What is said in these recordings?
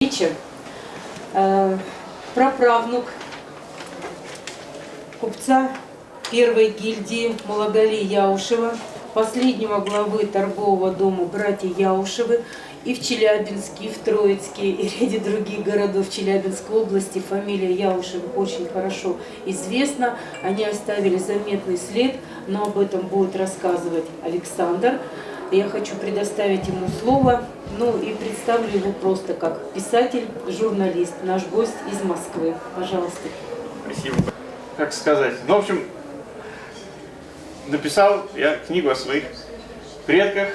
встреча. Праправнук купца первой гильдии Малагали Яушева, последнего главы торгового дома братья Яушевы, и в Челябинске, и в Троицке, и ряде других городов Челябинской области фамилия Яушевых очень хорошо известна. Они оставили заметный след, но об этом будет рассказывать Александр. Я хочу предоставить ему слово, ну и представлю его просто как писатель, журналист, наш гость из Москвы. Пожалуйста. Спасибо. Как сказать? Ну, в общем, написал я книгу о своих предках,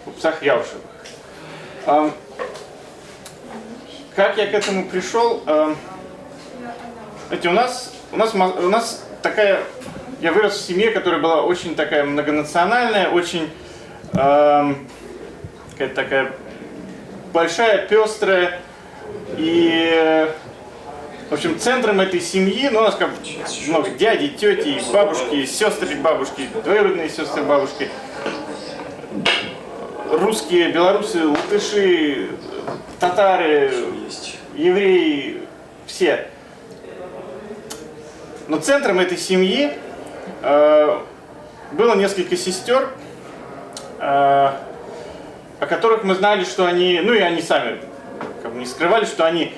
купцах Яушевых. Как я к этому пришел? Знаете, у нас такая... Я вырос в семье, которая была очень такая многонациональная, очень какая-то такая большая, пестрая. И, в общем, центром этой семьи, ну, у нас как много дядей, тети, бабушки, сестры бабушки, двоюродные сестры бабушки, русские, белорусы, латыши, татары, евреи, все. Но центром этой семьи было несколько сестер, о которых мы знали, что они, ну и они сами как бы не скрывали, что они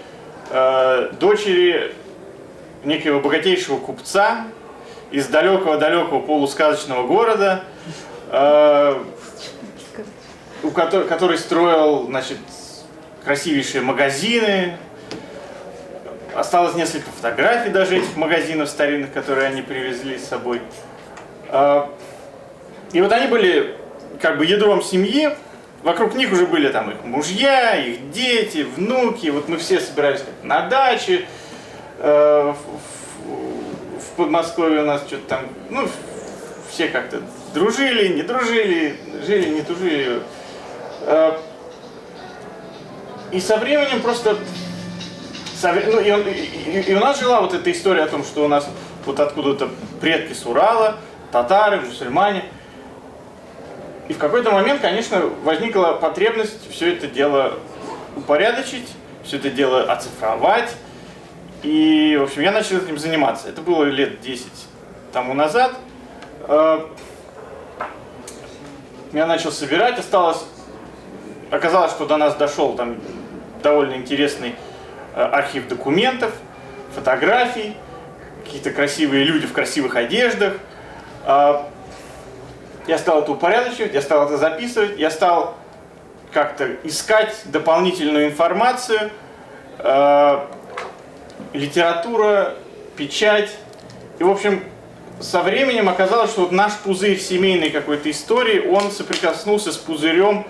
дочери некого богатейшего купца из далекого-далекого полусказочного города, который строил, значит, красивейшие магазины. Осталось несколько фотографий даже этих магазинов старинных, которые они привезли с собой. И вот они были как бы ядром семьи. Вокруг них уже были там их мужья, их дети, внуки. Вот мы все собирались на даче. В Подмосковье у нас что-то там, ну, все как-то дружили, не дружили, жили, не тужили. И со временем просто... Ну, и у нас жила вот эта история о том, что у нас вот откуда-то предки с Урала, татары, мусульмане. И в какой-то момент, конечно, возникла потребность все это дело упорядочить, все это дело оцифровать. И, в общем, я начал этим заниматься. Это было лет 10 тому назад. Я начал собирать, оказалось, что до нас дошел там довольно интересный архив документов, фотографий, какие-то красивые люди в красивых одеждах. Я стал это упорядочивать, я стал это записывать, я стал как-то искать дополнительную информацию, литература, печать. И, в общем, со временем оказалось, что вот наш пузырь семейной какой-то истории, он соприкоснулся с пузырем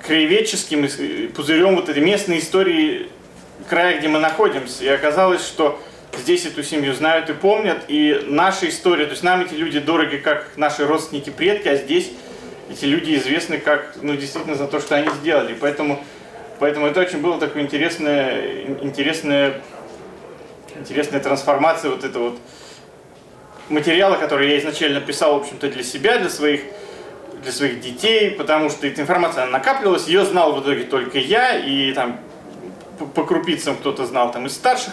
краеведческим, пузырем вот этой местной истории края, где мы находимся. И оказалось, что здесь эту семью знают и помнят, и наша история, то есть нам эти люди дороги как наши родственники-предки, а здесь эти люди известны как, ну, действительно за то, что они сделали. Поэтому это очень было такая интересная трансформация вот этого вот материала, который я изначально писал, в общем-то, для себя, для своих детей, потому что эта информация она накапливалась, ее знал в итоге только я, и там по крупицам кто-то знал там из старших.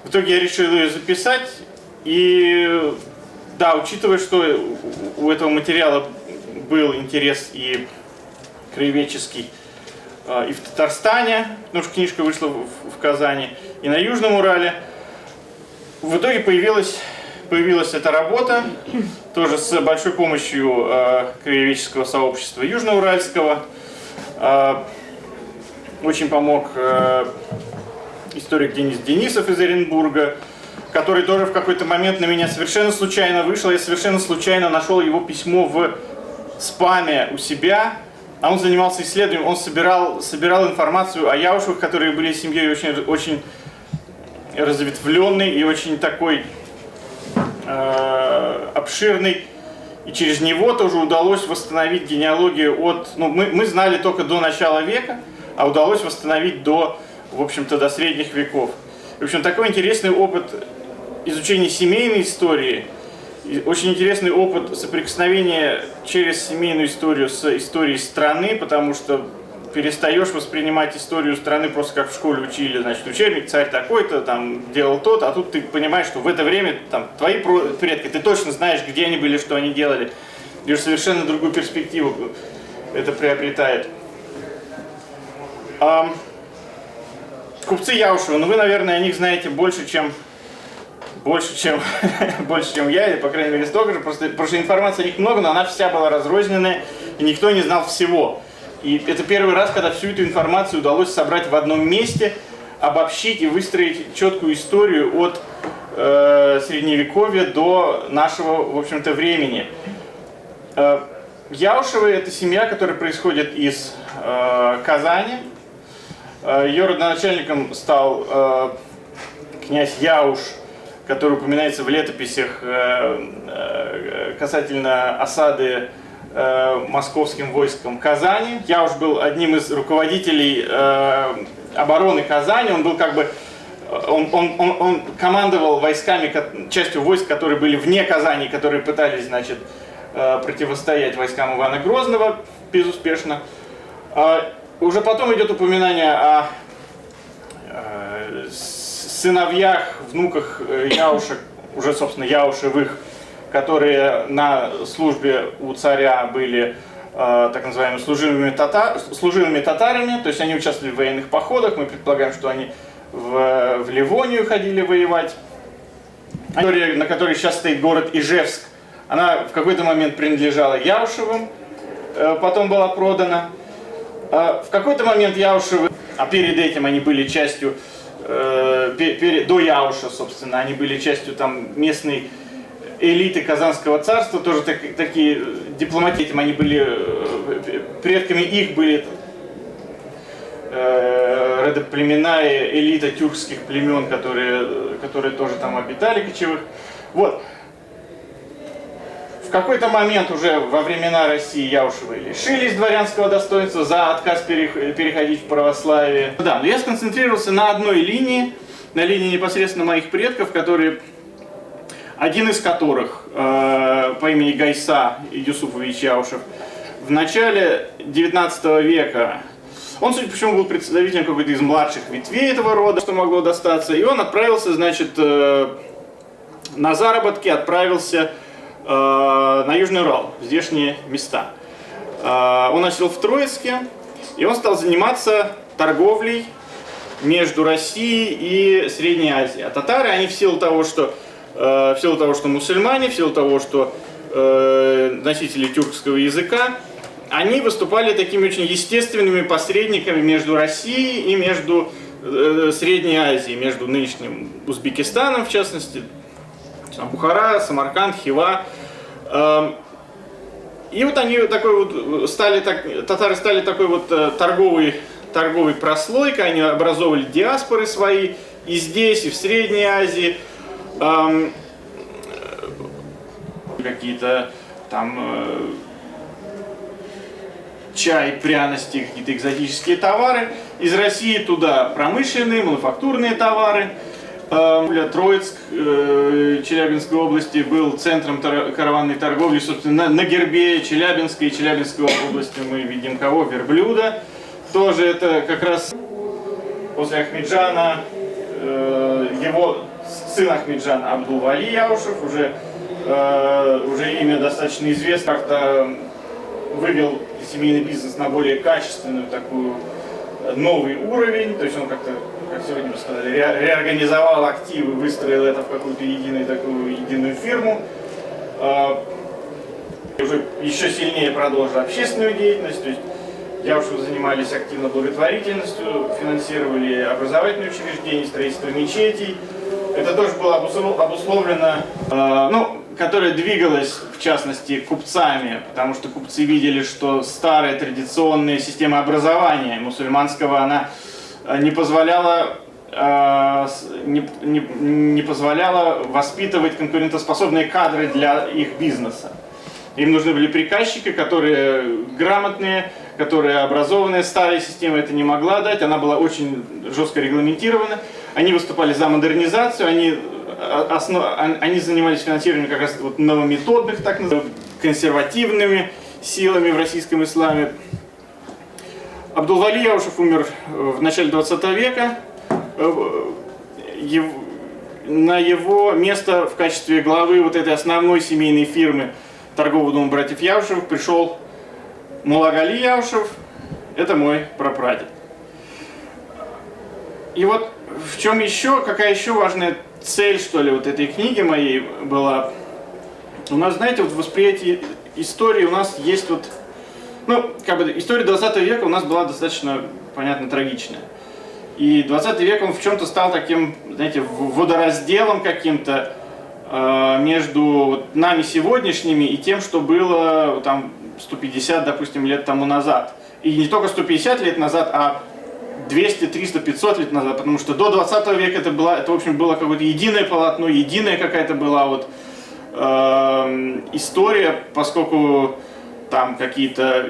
В итоге я решил ее записать, и да, учитывая, что у этого материала был интерес и краеведческий, и в Татарстане, потому что книжка вышла в Казани, и на Южном Урале, в итоге появилась эта работа, тоже с большой помощью краеведческого сообщества Южноуральского. Очень помог историк Денис Денисов из Оренбурга, который тоже в какой-то момент на меня совершенно случайно вышел. Я совершенно случайно нашел его письмо в спаме у себя. А он занимался исследованием, он собирал информацию о Яушевых, которые были семьей очень разветвленной и очень такой обширный, и через него тоже удалось восстановить генеалогию от... Ну, мы знали только до начала века, а удалось восстановить до, в общем-то, до средних веков. В общем, такой интересный опыт изучения семейной истории, очень интересный опыт соприкосновения через семейную историю с историей страны, потому что перестаешь воспринимать историю страны просто как в школе учили, значит, учебник, царь такой-то, там, делал тот, а тут ты понимаешь, что в это время, там, твои предки, ты точно знаешь, где они были, что они делали, и уже совершенно другую перспективу это приобретает. Купцы Яушева, ну вы, наверное, о них знаете больше, чем я, или, по крайней мере, столько же, потому что информации о них много, но она вся была разрозненная, и никто не знал всего. И это первый раз, когда всю эту информацию удалось собрать в одном месте, обобщить и выстроить четкую историю от Средневековья до нашего, в общем-то, времени. Яушевы – это семья, которая происходит из Казани. Ее родоначальником стал князь Яуш, который упоминается в летописях касательно осады московским войском Казани. Яуш был одним из руководителей обороны Казани. Он был как бы он командовал войсками, частью войск, которые были вне Казани, которые пытались, значит, противостоять войскам Ивана Грозного безуспешно. Уже потом идет упоминание о сыновьях, внуках Яушек, уже, собственно, Яушевых, которые на службе у царя были так называемыми служилыми татарами, то есть они участвовали в военных походах, мы предполагаем, что они в Ливонию ходили воевать. Территория, на которой сейчас стоит город Ижевск, она в какой-то момент принадлежала Яушевым, потом была продана. В какой-то момент Яушевы, а перед этим они были частью, до Яуша, собственно, они были частью там местной элиты Казанского царства, тоже такие дипломатии, они были, предками их были родоплемена и элита тюркских племен, которые тоже там обитали, кочевых. Вот. В какой-то момент уже во времена России Яушевы лишились дворянского достоинства за отказ переходить в православие. Да, но я сконцентрировался на одной линии, на линии непосредственно моих предков, один из которых по имени Гайса Юсуфович Яушев в начале 19 века, он, судя по всему, был представителем какой-то из младших ветвей этого рода, что могло достаться, и он отправился, значит, на заработки, отправился на Южный Урал, в здешние места. Он осел в Троицке, и он стал заниматься торговлей между Россией и Средней Азией. А татары, они в силу того, что мусульмане, в силу того, что носители тюркского языка, они выступали такими очень естественными посредниками между Россией и между Средней Азией, между нынешним Узбекистаном, в частности, Бухара, Самарканд, Хива. И вот они татары стали такой вот торговой прослойкой, они образовывали диаспоры свои и здесь, и в Средней Азии. Какие-то там чай, пряности, какие-то экзотические товары. Из России туда промышленные, мануфактурные товары. Троицк Челябинской области был центром караванной торговли, собственно, на гербе Челябинской и Челябинской области мы видим кого? Верблюда. Тоже это как раз после Ахмеджана, его сын Ахмеджана Абдул-Вали Яушев, уже имя достаточно известно, как-то вывел семейный бизнес на более качественную такую новый уровень, то есть он как-то, как сегодня мы сказали, реорганизовал активы, выстроил это в какую-то единую фирму. Уже еще сильнее продолжил общественную деятельность, то есть Яушевы занимались активно благотворительностью, финансировали образовательные учреждения, строительство мечетей. Это тоже было обусловлено, которая двигалась, в частности, купцами, потому что купцы видели, что старая традиционная система образования мусульманского, она не позволяла воспитывать конкурентоспособные кадры для их бизнеса. Им нужны были приказчики, которые грамотные, которые образованные. Старая система это не могла дать, она была очень жестко регламентирована. Они выступали за модернизацию, они занимались финансированием как раз вот новометодных, так называемых, консервативными силами в российском исламе. Абдул-Вали Яушев умер в начале 20 века. На его место в качестве главы вот этой основной семейной фирмы торгового дома братьев Яушевых пришел Муллагали Яушев. Это мой прапрадед. И вот в чем еще, какая еще важная цель, что ли, вот этой книги моей была. У нас, знаете, вот в восприятии истории у нас есть вот, ну, как бы история 20 века у нас была достаточно, понятно, трагичная. И 20 век он в чем-то стал таким, знаете, водоразделом каким-то между вот нами сегодняшними и тем, что было там 150, допустим, лет тому назад. И не только 150 лет назад, а 200, 300, 500 лет назад, потому что до 20 века это в общем, было какое-то единое полотно, единая какая-то была вот история, поскольку там какие-то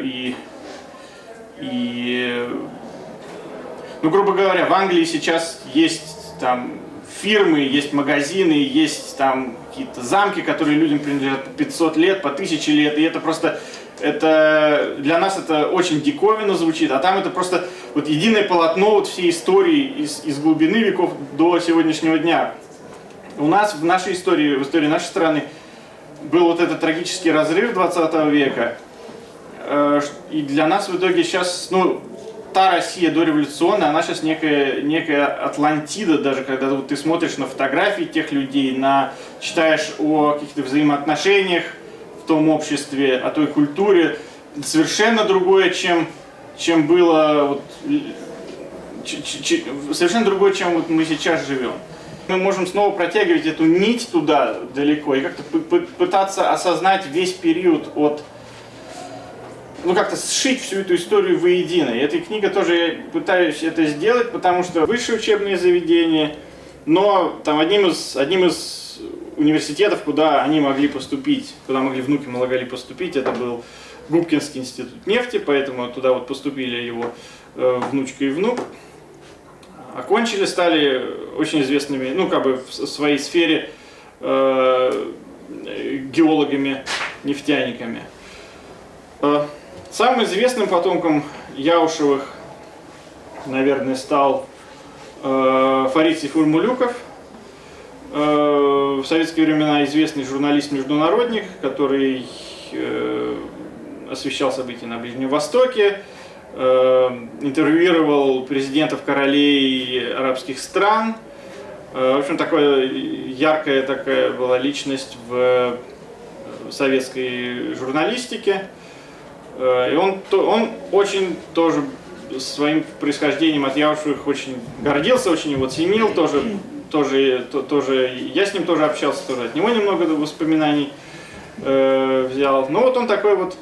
ну, грубо говоря, в Англии сейчас есть там фирмы, есть магазины, есть там какие-то замки, которые людям принадлежат по 500 лет, по 1000 лет, и это просто, это для нас это очень диковинно звучит, а там это просто вот единое полотно вот всей истории из глубины веков до сегодняшнего дня. У нас в нашей истории, в истории нашей страны был вот этот трагический разрыв 20 века, и для нас в итоге сейчас, ну, та Россия дореволюционная, она сейчас некая Атлантида, даже когда вот ты смотришь на фотографии тех людей, читаешь о каких-то взаимоотношениях в том обществе, о той культуре, совершенно другое, чем было, вот, совершенно другое, чем вот мы сейчас живем. Мы можем снова протягивать эту нить туда далеко и как-то пытаться осознать весь период от, ну, как-то сшить всю эту историю воедино. И эта книга тоже я пытаюсь это сделать, потому что высшее учебное заведение, но там одним из университетов, куда они могли поступить, куда могли внуки Муллагали поступить, это был Губкинский институт нефти, поэтому туда вот поступили его внучка и внук. Окончили, стали очень известными, ну, как бы в своей сфере геологами, нефтяниками. Самым известным потомком Яушевых, наверное, стал Фарид Сейфулмулюков, в советские времена известный журналист-международник, который освещал события на Ближнем Востоке, интервьюировал президентов королей арабских стран. В общем, яркая такая была личность в советской журналистике. И он очень тоже своим происхождением от Яушевых очень гордился, очень его ценил, тоже я с ним тоже общался, тоже от него немного воспоминаний взял. Но вот он такой вот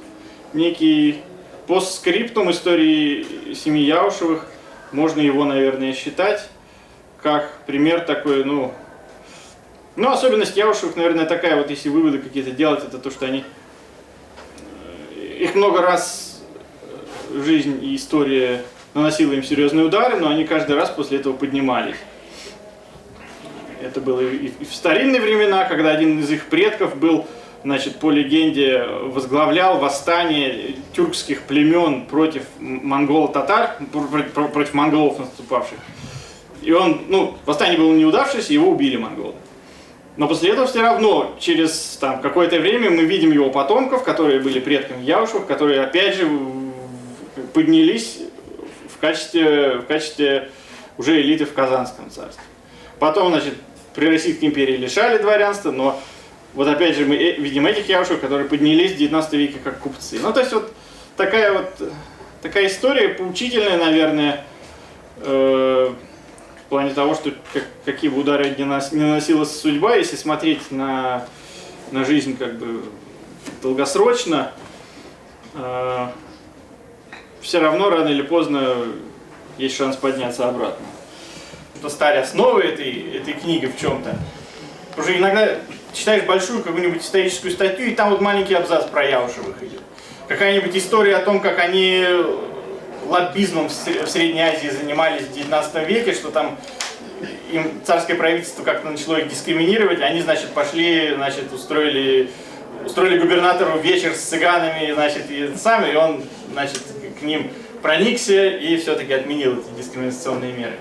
некий постскриптум истории семьи Яушевых, можно его, наверное, считать как пример такой, ну, особенность Яушевых, наверное, такая вот, если выводы какие-то делать, это то, что их много раз жизнь и история наносила им серьезные удары, но они каждый раз после этого поднимались. Это было и в старинные времена, когда один из их предков был, значит, по легенде, возглавлял восстание тюркских племен против монголо-татар, против монголов наступавших. И восстание было неудавшееся, его убили монголы. Но после этого все равно, через какое-то время мы видим его потомков, которые были предками Яушевых, которые опять же поднялись в качестве уже элиты в Казанском царстве. Потом, значит, при Российской империи лишали дворянства, но вот опять же мы видим этих Яушевых, которые поднялись в 19 веке как купцы. Ну, то есть вот такая история поучительная, наверное, в плане того, что какие бы удары не наносила судьба, если смотреть на жизнь как бы долгосрочно, все равно рано или поздно есть шанс подняться обратно. Что стали основы этой книги в чем-то. Потому что иногда читаешь большую какую-нибудь историческую статью, и там вот маленький абзац про Яушевых идет. Какая-нибудь история о том, как они лоббизмом в Средней Азии занимались в 19 веке, что там им царское правительство как-то начало их дискриминировать, они, значит, пошли, значит, устроили губернатору вечер с цыганами, значит, и он, значит, к ним проникся и все-таки отменил эти дискриминационные меры.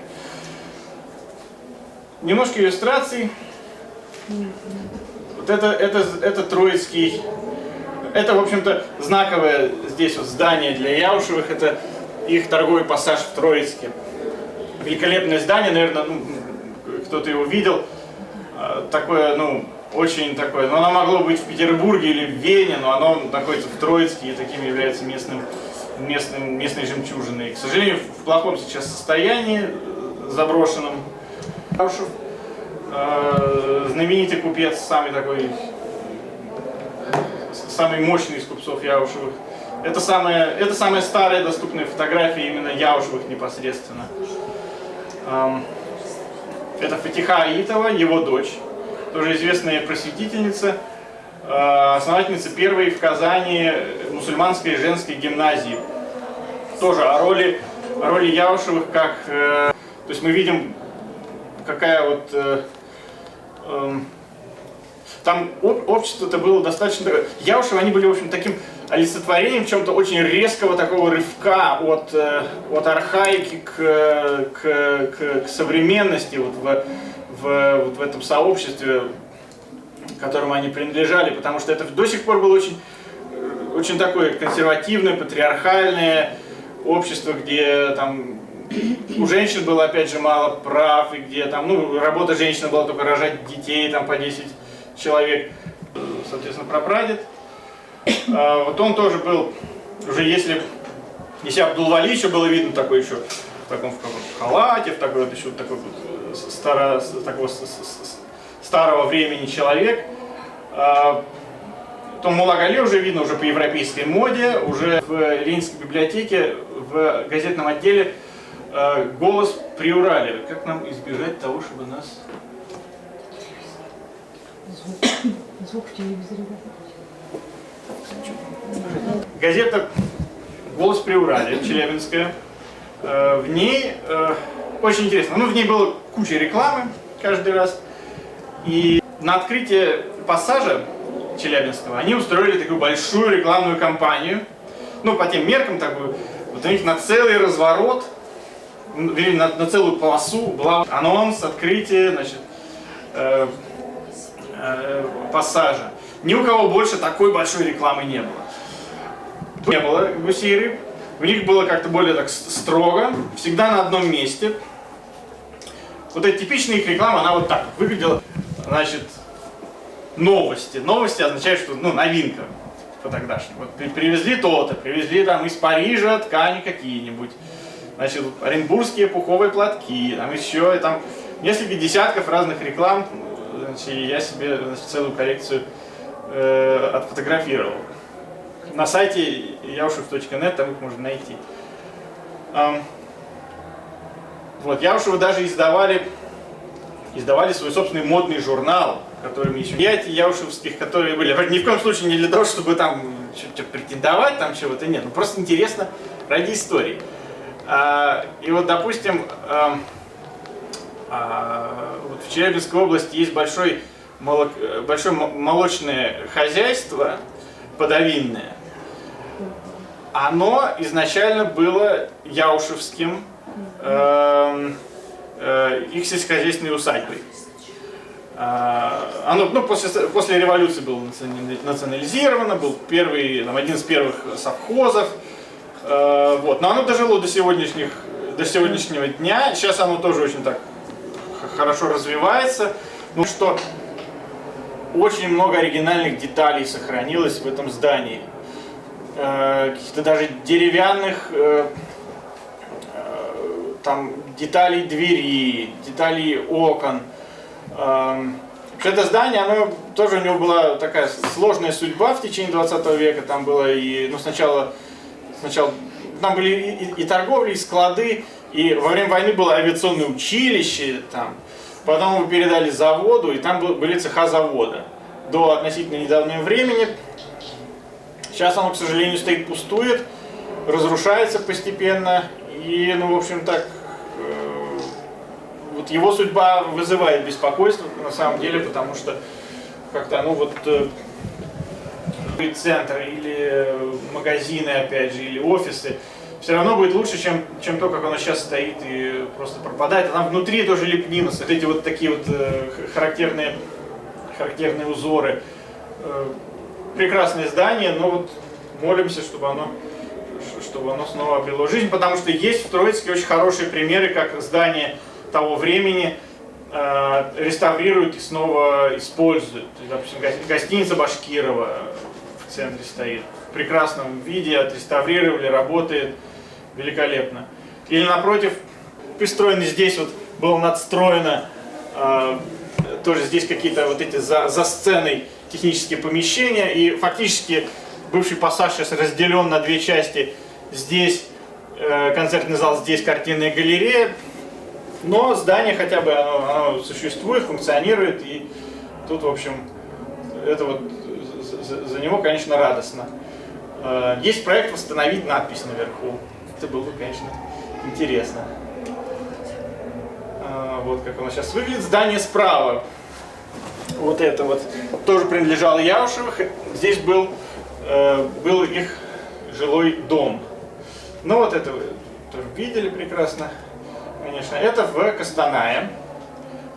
Немножко иллюстраций. Вот это Троицкий. Это, в общем-то, знаковое здесь вот здание для Яушевых. Это их торговый пассаж в Троицке. Великолепное здание, наверное, ну, кто-то его видел. Такое, ну, очень такое. Но оно могло быть в Петербурге или в Вене, но оно находится в Троицке и таким является местной жемчужиной. И, к сожалению, в плохом сейчас состоянии, заброшенном. Яушев, знаменитый купец, самый мощный из купцов Яушевых. Это самая старая доступная фотография именно Яушевых непосредственно. Это Фатиха Аитова, его дочь, тоже известная просветительница, основательница первой в Казани мусульманской женской гимназии. Тоже о роли Яушевых, как, то есть мы видим, какая вот там общество-то было достаточно... Яушевы, они были, в общем, таким олицетворением чем-то очень резкого такого рывка от архаики к современности вот в этом сообществе, к которому они принадлежали, потому что это до сих пор было очень такое консервативное, патриархальное общество, где там у женщин было опять же мало прав, и где там, ну, работа женщины была только рожать детей там по 10 человек, соответственно, прапрадед. Вот он тоже был, уже если Абдул-Вали еще было видно такой еще, в таком халате, в такой вот еще такой вот старого времени человек, то Муллагали уже видно уже по европейской моде, уже в Ленинской библиотеке, в газетном отделе голос при Урале. Как нам избежать того, чтобы нас... Звук в телевизоре. Газета «Голос при Урале», челябинская. В ней очень интересно. Ну, в ней было куча рекламы каждый раз. И на открытие пассажа челябинского они устроили такую большую рекламную кампанию. Ну, по тем меркам, такую, вот у них на целый разворот, на целую полосу была анонс, открытие, значит, пассажа. Ни у кого больше такой большой рекламы не было. Не было гусей и рыб. У них было как-то более так строго, всегда на одном месте. Вот эта типичная их реклама, она вот так выглядела. Значит, новости. Новости означают, что, ну, новинка по-тогдашнему. Вот привезли то-то, привезли там из Парижа ткани какие-нибудь. Значит, оренбургские пуховые платки, там еще, там несколько десятков разных реклам. Значит, я себе, значит, целую коллекцию отфотографировал. На сайте yaushev.net там их можно найти. Вот, Яушевы даже издавали свой собственный модный журнал, который еще яушевских, которые были. Ни в коем случае не для того, чтобы там что-то претендовать, там чего-то нет, ну просто интересно ради истории. И вот, допустим, вот в Челябинской области есть большое молочное хозяйство подовинное. Оно изначально было яушевским, их сельскохозяйственной усадьбой. Оно, ну, после революции было национализировано, был один из первых совхозов. Вот. Но оно дожило до сегодняшнего дня. Сейчас оно тоже очень так хорошо развивается. Ну что, очень много оригинальных деталей сохранилось в этом здании. Каких-то даже деревянных там деталей двери, деталей окон. Это здание, оно тоже, у него была такая сложная судьба в течение 20 века. Там было и, ну, сначала там были и торговли, и склады, и во время войны было авиационное училище там. Потом его передали заводу, и там были цеха завода до относительно недавнего времени. Сейчас оно, к сожалению, стоит, пустует, разрушается постепенно. И, ну, в общем, так, вот его судьба вызывает беспокойство, на самом деле, потому что как-то, ну, вот, центр или магазины, опять же, или офисы, все равно будет лучше, чем то, как оно сейчас стоит и просто пропадает. А там внутри тоже лепнина, вот эти вот такие вот характерные узоры. Прекрасное здание, но вот молимся, чтобы оно снова обрело жизнь, потому что есть в Троицке очень хорошие примеры, как здание того времени реставрируют и снова используют. Допустим, гостиница Башкирова в центре стоит в прекрасном виде, отреставрировали, работает великолепно. Или напротив, пристроено здесь вот было надстроено, тоже здесь какие-то вот эти за сценой технические помещения, и фактически бывший пассаж сейчас разделен на две части. Здесь концертный зал, здесь картинная галерея, но здание хотя бы оно существует, функционирует, и тут, в общем, это вот за него, конечно, радостно. Есть проект восстановить надпись наверху. Это было бы, конечно, интересно. Вот как оно сейчас выглядит. Здание справа. Вот это вот тоже принадлежало Яушевых. Здесь был их жилой дом. Ну вот это вы тоже видели прекрасно, конечно. Это в Костанае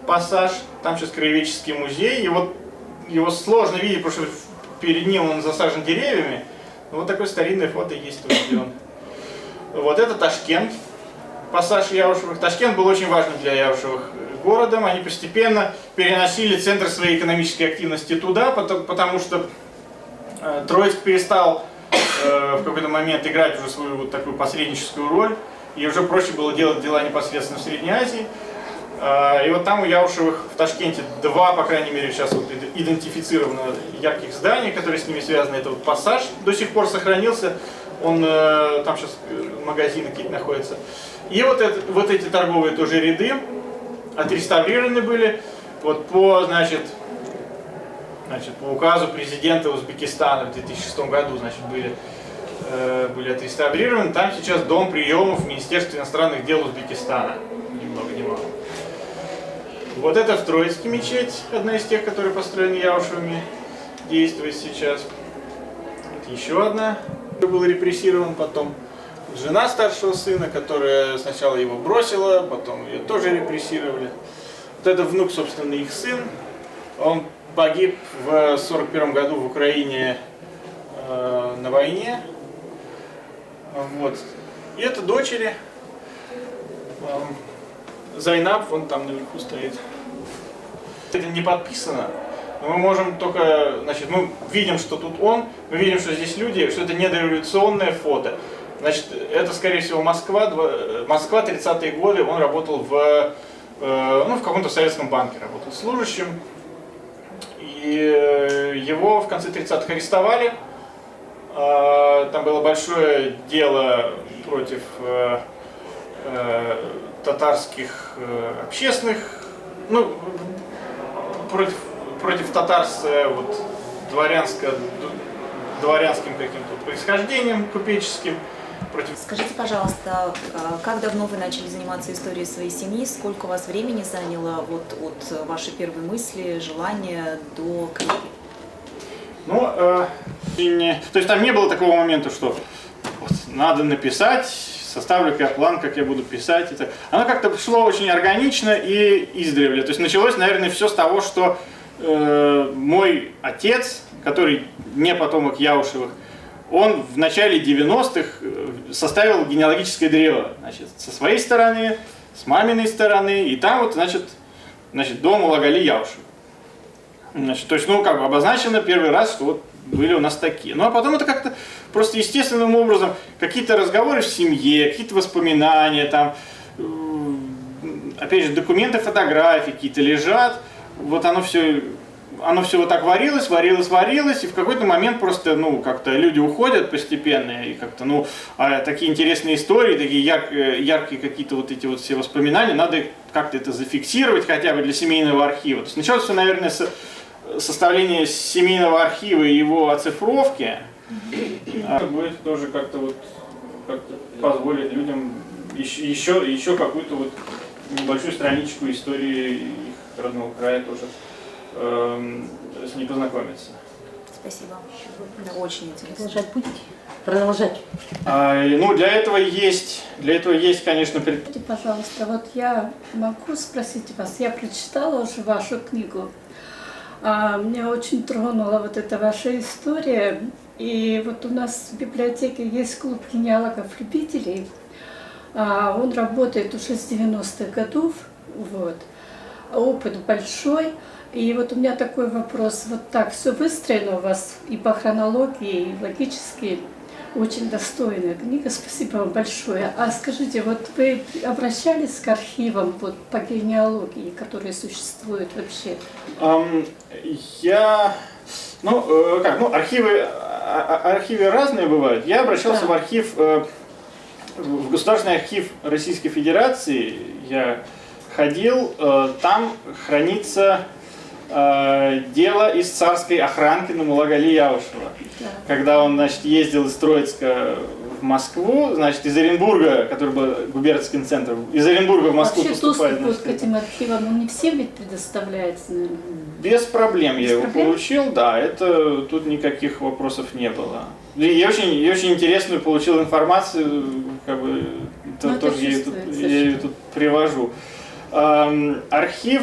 пассаж. Там сейчас краеведческий музей. И вот его сложно видеть, потому что перед ним он засажен деревьями. Но вот такое старинное фото есть тут, где он. Вот это Ташкент, пассаж Яушевых. Ташкент был очень важным для Яушевых городом. Они постепенно переносили центр своей экономической активности туда, потому что Троицк перестал в какой-то момент играть уже свою вот такую посредническую роль, и уже проще было делать дела непосредственно в Средней Азии. И вот там у Яушевых в Ташкенте два, по крайней мере, сейчас вот идентифицировано ярких зданий, которые с ними связаны. Это вот пассаж до сих пор сохранился, там сейчас магазины какие-то находятся. И вот эти торговые тоже ряды отреставрированы были вот по указу президента Узбекистана в 2006 году, были отреставрированы. Там сейчас дом приемов в Министерстве иностранных дел Узбекистана. Ни много ни мало. Вот это в Троицке мечеть, одна из тех, которые построены Яушевыми, действует сейчас. Вот еще одна, который был репрессирован потом. Жена старшего сына, которая сначала его бросила, потом ее тоже репрессировали. Вот это внук, собственно, их сын. Он погиб в 1941 году в Украине на войне. Вот. И это дочери. Зайнаб, вон там наверху стоит. Это не подписано. Но мы можем только, мы видим, что тут он, мы видим, что здесь люди, что это не дореволюционное фото. Значит, это, скорее всего, Москва 30-е годы, он работал в каком-то советском банке, работал служащим. И его в конце 30-х арестовали. Там было большое дело против татарских общественных, против татар с дворянским каким-то происхождением купеческим. Скажите, пожалуйста, как давно вы начали заниматься историей своей семьи, сколько у вас времени заняло от вашей первой мысли, желания до книги? То есть там не было такого момента, что надо написать, составлю-ка я план, как я буду писать. И так. Оно как-то шло очень органично и издревле. То есть началось, наверное, все с того, что мой отец, который не потомок Яушевых, он в начале 90-х составил генеалогическое древо. Со своей стороны, с маминой стороны. И там дом Улагали Яушев. То есть, обозначено первый раз, что были у нас такие. Ну, а потом это как-то просто естественным образом, какие-то разговоры в семье, какие-то воспоминания, там, опять же, документы, фотографии какие-то лежат. Вот оно все вот так варилось, и в какой-то момент просто, как-то люди уходят постепенно, и как-то, такие интересные истории, такие яркие какие-то вот эти вот все воспоминания, надо как-то это зафиксировать хотя бы для семейного архива. То есть началось все, наверное, с составления семейного архива и его оцифровки. Будет тоже как-то позволить людям еще какую-то небольшую страничку истории их родного края тоже с ней познакомиться. Спасибо. Да, очень интересно. Продолжать будете? Продолжать. Ну, для этого есть, конечно, Скажите, пожалуйста, вот я могу спросить вас, я прочитала уже вашу книгу, меня очень тронула вот эта ваша история, и вот у нас в библиотеке есть клуб генеалогов-любителей, он работает уже с 90-х годов, вот, опыт большой. И вот у меня такой вопрос, вот так все выстроено у вас и по хронологии, и логически, очень достойная книга, спасибо вам большое. А скажите, вот вы обращались к архивам вот, по генеалогии, которые существуют вообще? Архивы разные бывают. Я обращался в архив, в Государственный архив Российской Федерации, я ходил, там хранится дело из царской охранки на Мулагали Яушева. Да. Когда он, значит, ездил из Троицка в Москву, значит, из Оренбурга, который был губернским центром, из Оренбурга в Москву Вообще поступает. доступ вот к этим архивам, он не всем ведь предоставляется, наверное? Без проблем я Без его проблем? получил, да, это тут никаких вопросов не было. И я очень интересную получил информацию, как бы, Ну, тоже я ее тут привожу. Архив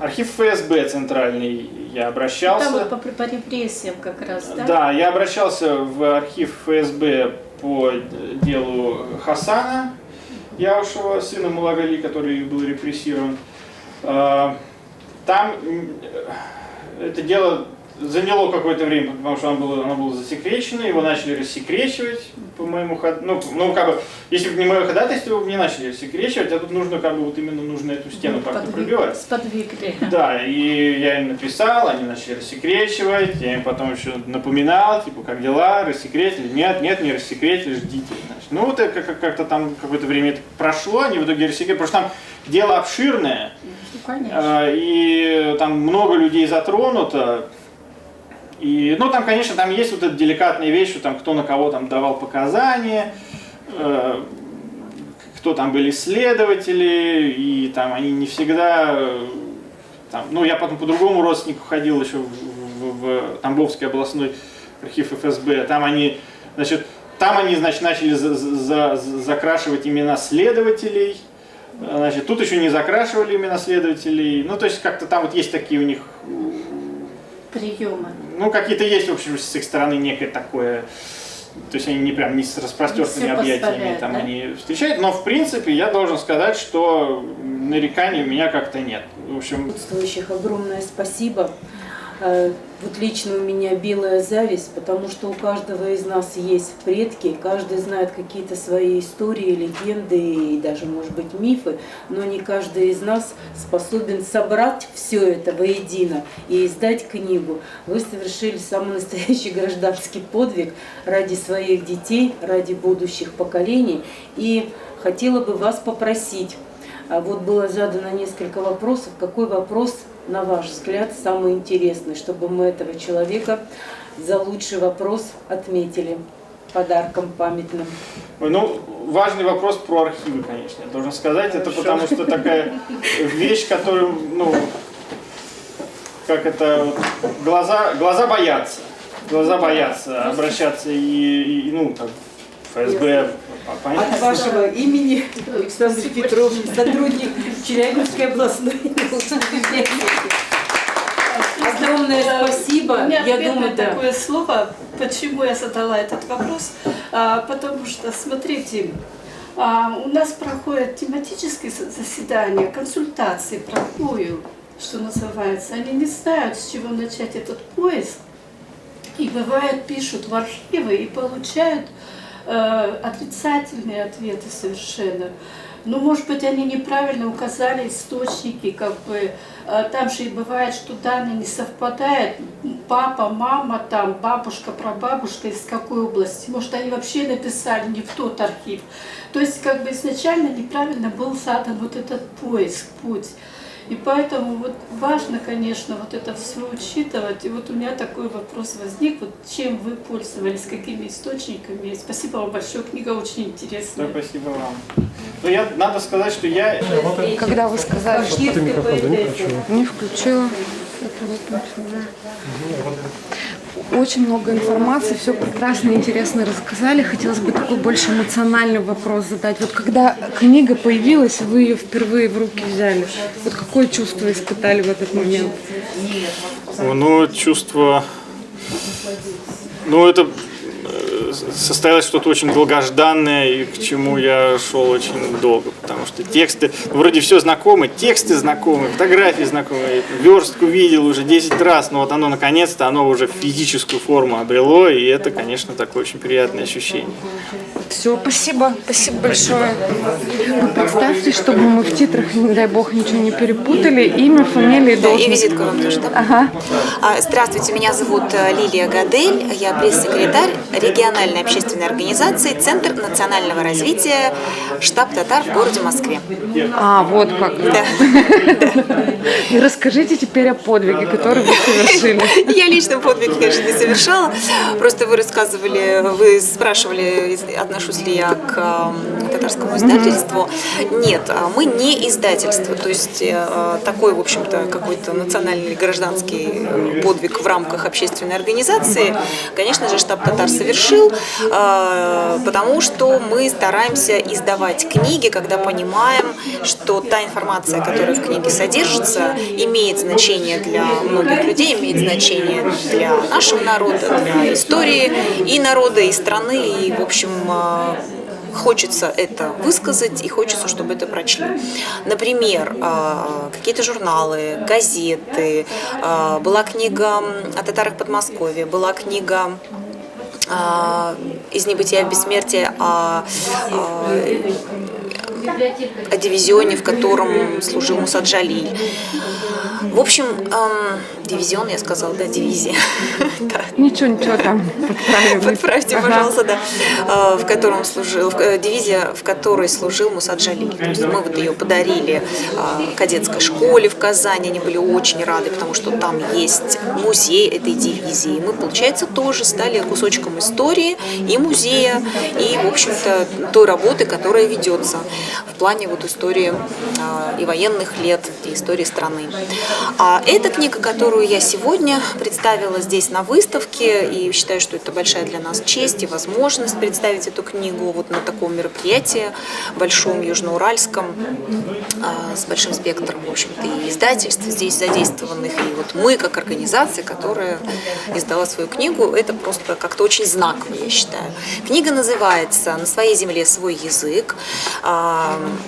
ФСБ центральный я обращался. Там вот по репрессиям как раз, да? Да, я обращался в архив ФСБ по делу Хасана Яушева, сына Мулагали, который был репрессирован. Там это дело заняло какое-то время, потому что оно было засекречено, его начали рассекречивать по моему ходатайству. Если бы не мое ходатайство, его бы не начали рассекречивать, а тут нужно нужно эту стену как-то пробивать. Сподвигли. Да, и я им написал, они начали рассекречивать, я им потом еще напоминал, типа, как дела, рассекретили, нет, не рассекретили, ждите. Значит. Ну вот как-то там какое-то время это прошло, они в итоге рассекретили, потому что там дело обширное, и там много людей затронуто. И, там, конечно, там есть вот эта деликатная вещь, что там кто на кого там давал показания, кто там были следователи, и там они не всегда... я потом по другому родственнику ходил еще в Тамбовский областной архив ФСБ, там они начали закрашивать имена следователей, тут еще не закрашивали имена следователей, то есть как-то там вот есть такие у них... Приемы. Какие-то есть, в общем, с их стороны некое такое, то есть они не прям не с распростертыми объятиями там, да? Они встречают, но в принципе я должен сказать, что нареканий у меня как-то нет. В общем... Присутствующих огромное спасибо. Вот лично у меня белая зависть, потому что у каждого из нас есть предки, каждый знает какие-то свои истории, легенды и даже, может быть, мифы, но не каждый из нас способен собрать все это воедино и издать книгу. Вы совершили самый настоящий гражданский подвиг ради своих детей, ради будущих поколений. И хотела бы вас попросить, вот было задано несколько вопросов, какой вопрос, на ваш взгляд, самый интересный, чтобы мы этого человека за лучший вопрос отметили подарком памятным? Важный вопрос про архивы, конечно, я должен сказать. Хорошо. Это потому что такая вещь, которую, глаза боятся. Глаза боятся обращаться ФСБ. От вашего имени, Александр Петрович, сотрудник Челябинской областной библиотеки. Огромное спасибо. У меня Я думаю, такое слово, почему я задала этот вопрос, потому что, смотрите, у нас проходят тематические заседания, консультации проходят, что называется. Они не знают, с чего начать этот поиск, и бывает пишут в архивы и получают отрицательные ответы совершенно. Может быть, они неправильно указали источники, там же и бывает, что данные не совпадают. Папа, мама, там, бабушка, прабабушка из какой области. Может, они вообще написали не в тот архив. То есть, изначально неправильно был задан вот этот поиск, путь. И поэтому важно, конечно, это все учитывать. И у меня такой вопрос возник, чем вы пользовались, какими источниками. Спасибо вам большое, книга очень интересная. Да, спасибо вам. Надо сказать, что я... Когда вы сказали, что ты не включила. Очень много информации, все прекрасно и интересно рассказали. Хотелось бы такой больше эмоциональный вопрос задать. Вот когда книга появилась, вы ее впервые в руки взяли, вот какое чувство испытали в этот момент? Ну, чувство... Ну, это состоялось что-то очень долгожданное, и к чему я шел очень долго, потому что тексты, вроде все знакомы, тексты знакомы, фотографии знакомы, верстку видел уже 10 раз, но вот оно наконец-то, оно уже физическую форму обрело, и это, конечно, такое очень приятное ощущение. Все, спасибо большое. Вы представьте, чтобы мы в титрах, не дай бог, ничего не перепутали, имя, фамилия, Да, должность. и визитку вам тоже, да? Ага. Здравствуйте, меня зовут Лилия Гадель, я пресс-секретарь региональной общественной организации «Центр национального развития», штаб татар в городе Москве. А, вот как. Да. И расскажите теперь о подвиге, который вы совершили. Я лично подвиг, конечно, не совершала. Просто вы рассказывали, вы спрашивали, отношусь ли я к татарскому издательству. Нет, мы не издательство. То есть такой, в общем-то, какой-то национальный гражданский подвиг в рамках общественной организации, конечно же, штаб татар совершил, потому что мы стараемся издавать книги, когда понимаем, что та информация, которая в книге содержится, имеет значение для многих людей, имеет значение для нашего народа, для истории и народа, и страны, и, в общем, хочется это высказать и хочется, чтобы это прочли. Например, какие-то журналы, газеты, была книга о татарах Подмосковья, была книга «Из небытия в бессмертие» о дивизионе, в котором служил Мусад Джалиль. В общем, дивизион, я сказала, да, дивизия. Ничего там подправим. Подправьте, пожалуйста, да. В котором служил, дивизия, в которой служил Мусад Джалиль. То есть мы вот ее подарили кадетской школе в Казани, они были очень рады, потому что там есть музей этой дивизии. Мы, получается, тоже стали кусочком истории и музея, и, в общем-то, той работы, которая ведется в плане вот истории и военных лет, и истории страны. А эта книга, которую я сегодня представила здесь на выставке, и считаю, что это большая для нас честь и возможность представить эту книгу вот на таком мероприятии большом, южноуральском, с большим спектром, в общем-то, и издательств здесь задействованных, и вот мы, как организация, которая издала свою книгу, это просто как-то очень знаково, я считаю. Книга называется «На своей земле свой язык».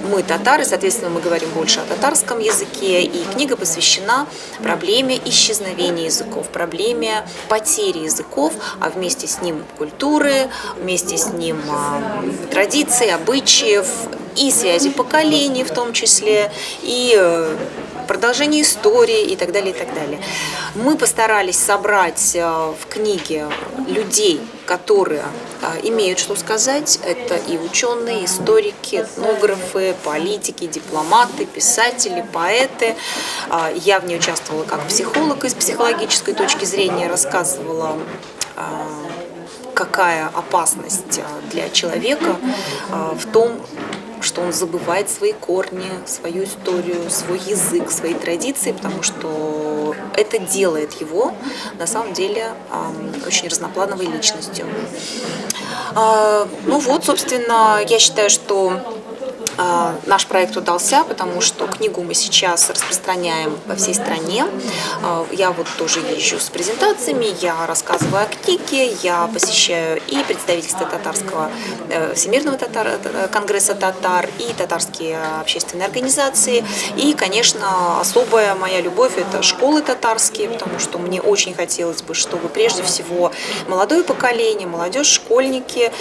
Мы татары, соответственно, мы говорим больше о татарском языке, и книга посвящена проблеме исчезновения языков, проблеме потери языков, а вместе с ним культуры, вместе с ним традиций, обычаев и связи поколений в том числе, и продолжение истории и так далее, и так далее. Мы постарались собрать в книге людей, которые имеют что сказать. Это и ученые, историки, этнографы, политики, дипломаты, писатели, поэты. Я в ней участвовала как психолог, из психологической точки зрения рассказывала, какая опасность для человека в том, что он забывает свои корни, свою историю, свой язык, свои традиции, потому что это делает его, на самом деле, очень разноплановой личностью. Ну вот, собственно, я считаю, что наш проект удался, потому что книгу мы сейчас распространяем по всей стране. Я вот тоже езжу с презентациями, я рассказываю о книге, я посещаю и представительство татарского Всемирного конгресса татар, и татарские общественные организации. И, конечно, особая моя любовь – это школы татарские, потому что мне очень хотелось бы, чтобы прежде всего молодое поколение, молодежь, школьники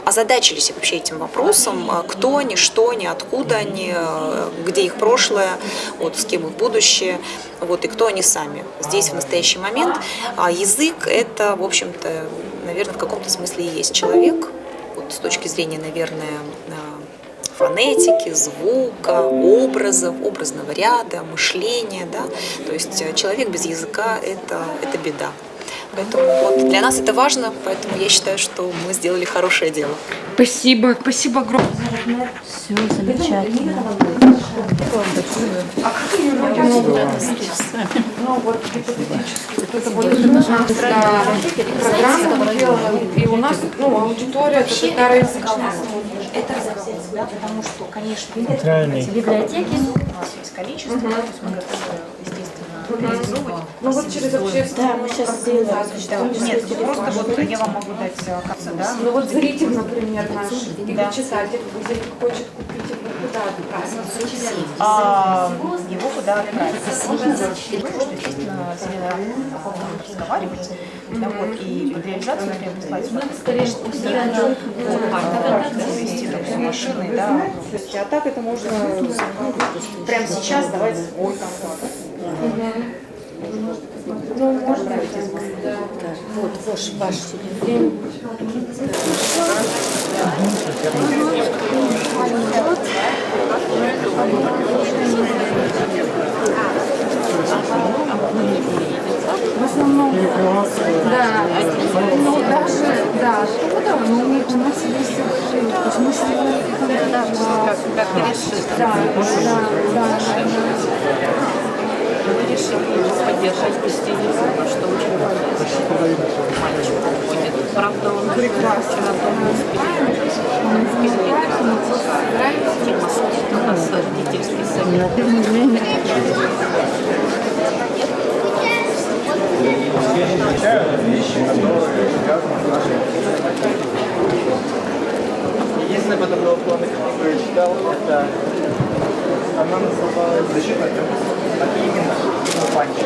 озадачились вообще этим вопросом, кто они, что они, откуда они, где их прошлое, вот, с кем их будущее, вот, и кто они сами здесь в настоящий момент. А язык – это, в общем-то, наверное, в каком-то смысле и есть человек, вот, с точки зрения, наверное, фонетики, звука, образов, образного ряда, мышления, да, то есть человек без языка – это беда. Поэтому вот для нас это важно, поэтому я считаю, что мы сделали хорошее дело. Спасибо, спасибо огромное. Все замечательно. Ну вот гипотетически, вот это вот наша программа сделана, и у нас, ну, аудитория это татароязычная. Это взять, да, потому что, конечно, Библиотеки. у нас есть количество, да, то есть мы готовы, естественно, реализовывать. Ну вот через общественную Да, мы сейчас сделаем. Нет, просто вот я вам могу дать капсы, да? Ну вот зритель, например, наш, или читатель, если хочет купить его, куда отправить? Его куда отправить? Можно сделать фильтр, что, естественно, с попробуем разговаривать. Да, вот, и под реализацию, например, присылать завести там все машины, да. То есть, а так это можно прямо сейчас давать свой контакт. Ну, можно да. Вот ваш телефон. В основном, да, ну даже, да, что-то, но у нас есть в смысле, Как решить. да. Мы решили поддержать гостиницу, потому что очень мальчик уходит. Правда, он прекрасен на том тема у нас родительский совет. Единственное, потом было в плане, которую я читал, это она называлась «Защита от именно Панча».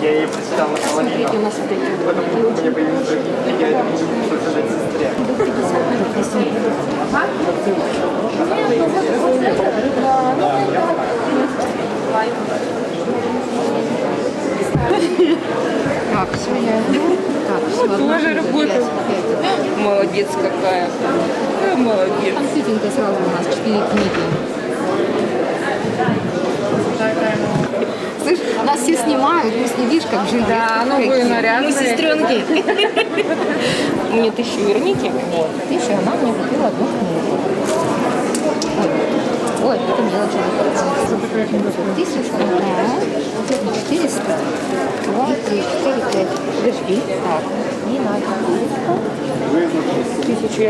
Я ее прочитал наполовину. Потом у меня появились другие книги, я это буду показать сестре. Так, все, я иду. Так, все, тоже работаю. Молодец какая. Молодец. Там тетенька сразу у нас 4 книги. Слышь, нас все снимают, мы с ней, видишь, как жили. Да, ну вы нарядные. Мы сестренки. Мне 1000 верните. 1000, она мне купила 1 книгу. Ой, это мелочь. 1000, 400. 2, 3, 4, 5. Подожди. Так, не надо. 1000 я